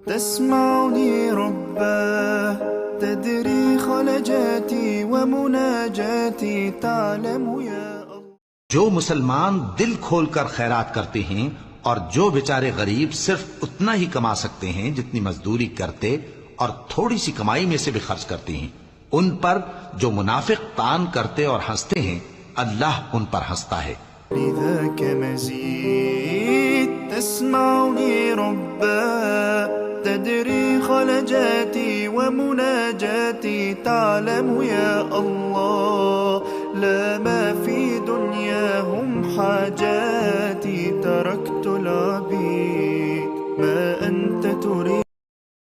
تسمعني رباه تدري خلجاتي ومناجاتي تعلم يا الله। जो मुसलमान दिल खोलकर खैरात करते हैं और जो बेचारे गरीब सिर्फ उतना ही कमा सकते हैं जितनी मजदूरी करते और थोड़ी सी कमाई में से भी खर्च करते हैं, उन पर जो मुनाफिक तान करते और हंसते हैं, अल्लाह उन पर हंसता है। لذاك مزيد تسمعني رباه تدري خلجاتي ومناجاتي تعلم يا الله لا ما في دنياهم حاجات